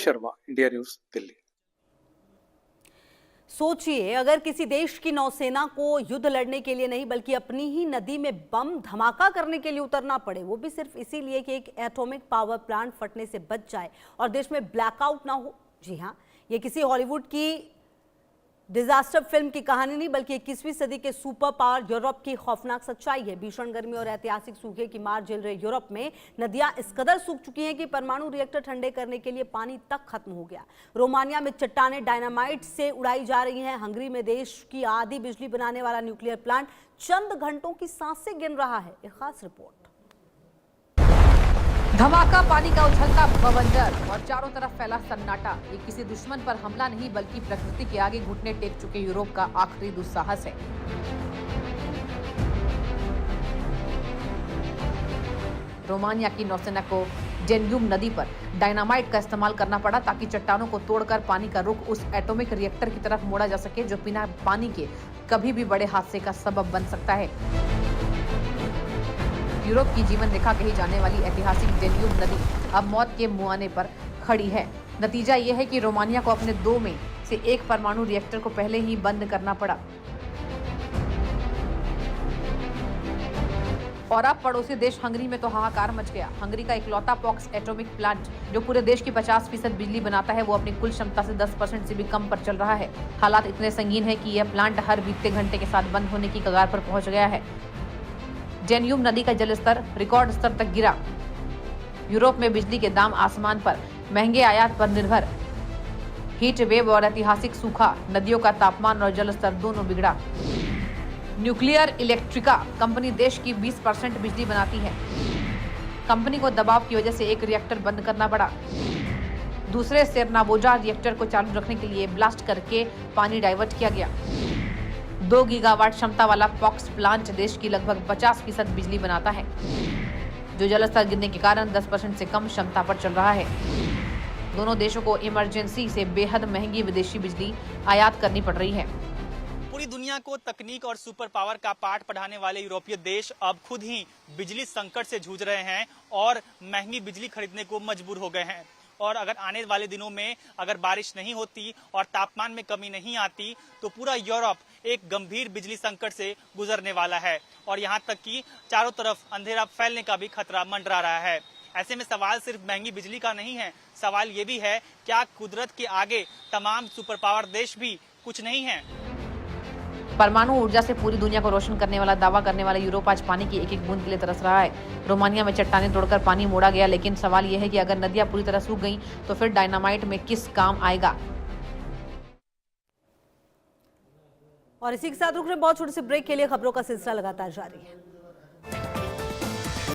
Sharma, India news, Delhi. सोचिए, अगर किसी देश की नौसेना को युद्ध लड़ने के लिए नहीं बल्कि अपनी ही नदी में बम धमाका करने के लिए उतरना पड़े, वो भी सिर्फ इसीलिए कि एक एटॉमिक पावर प्लांट फटने से बच जाए और देश में ब्लैकआउट ना हो। जी हाँ, ये किसी हॉलीवुड की डिजास्टर फिल्म की कहानी नहीं बल्कि 21वीं सदी के सुपर पावर यूरोप की खौफनाक सच्चाई है। भीषण गर्मी और ऐतिहासिक सूखे की मार झेल रहे यूरोप में नदियां इस कदर सूख चुकी हैं कि परमाणु रिएक्टर ठंडे करने के लिए पानी तक खत्म हो गया। रोमानिया में चट्टानें डायनामाइट से उड़ाई जा रही हैं। हंगरी में देश की आधी बिजली बनाने वाला न्यूक्लियर प्लांट चंद घंटों की सांसें गिन रहा है। एक खास रिपोर्ट। धमाका, पानी का उछलता बवंडर और चारों तरफ फैला सन्नाटा। ये किसी दुश्मन पर हमला नहीं बल्कि प्रकृति के आगे घुटने टेक चुके यूरोप का आखिरी दुस्साहस है। रोमानिया की नौसेना को डेन्यूब नदी पर डायनामाइट का इस्तेमाल करना पड़ा ताकि चट्टानों को तोड़कर पानी का रुख उस एटॉमिक रिएक्टर की तरफ मोड़ा जा सके जो बिना पानी के कभी भी बड़े हादसे का सबब बन सकता है। यूरोप की जीवन रेखा कही जाने वाली ऐतिहासिक डेन्यूब नदी अब मौत के मुहाने पर खड़ी है। नतीजा यह है कि रोमानिया को अपने 2 में से 1 परमाणु रिएक्टर को पहले ही बंद करना पड़ा और अब पड़ोसी देश हंगरी में तो हाहाकार मच गया। हंगरी का इकलौता पॉक्स एटॉमिक प्लांट जो पूरे देश की 50% बिजली बनाता है, वो अपनी कुल क्षमता से 10% से भी कम पर चल रहा है। हालात इतने संगीन है कि यह प्लांट हर बीतते घंटे के साथ बंद होने की कगार पर पहुंच गया है। डेन्यूब नदी का जलस्तर रिकॉर्ड स्तर तक गिरा। यूरोप में बिजली के दाम आसमान पर, महंगे आयात पर निर्भर, हीट वेव और ऐतिहासिक सूखा, नदियों का तापमान और जलस्तर दोनों बिगड़ा। न्यूक्लियर इलेक्ट्रिका कंपनी देश की 20% बिजली बनाती है। कंपनी को दबाव की वजह से एक रिएक्टर बंद करना पड़ा। दूसरे सेरनाबोजा रिएक्टर को चालू रखने के लिए ब्लास्ट करके पानी डाइवर्ट किया गया। 2 गीगावाट क्षमता वाला पॉक्स प्लांट देश की लगभग 50% बिजली बनाता है, जो जलस्तर गिरने के कारण 10% से कम क्षमता पर चल रहा है। दोनों देशों को इमरजेंसी से बेहद महंगी विदेशी बिजली आयात करनी पड़ रही है। पूरी दुनिया को तकनीक और सुपर पावर का पाठ पढ़ाने वाले यूरोपीय देश अब खुद ही बिजली संकट से जूझ रहे हैं और महंगी बिजली खरीदने को मजबूर हो गए हैं। और अगर आने वाले दिनों में अगर बारिश नहीं होती और तापमान में कमी नहीं आती तो पूरा यूरोप एक गंभीर बिजली संकट से गुजरने वाला है और यहाँ तक कि चारों तरफ अंधेरा फैलने का भी खतरा मंडरा रहा है। ऐसे में सवाल सिर्फ महंगी बिजली का नहीं है, सवाल ये भी है क्या कुदरत के आगे तमाम सुपर पावर देश भी कुछ नहीं है। परमाणु ऊर्जा से पूरी दुनिया को रोशन करने वाला दावा करने वाला यूरोप आज पानी की एक एक बूंद के लिए तरस रहा है। रोमानिया में चट्टानें तोड़कर पानी मोड़ा गया, लेकिन सवाल यह है कि अगर नदियां पूरी तरह सूख गईं तो फिर डायनामाइट में किस काम आएगा। और इसी के साथ रुक रहे बहुत छोटे से ब्रेक के लिए। खबरों का सिलसिला लगातार जारी है।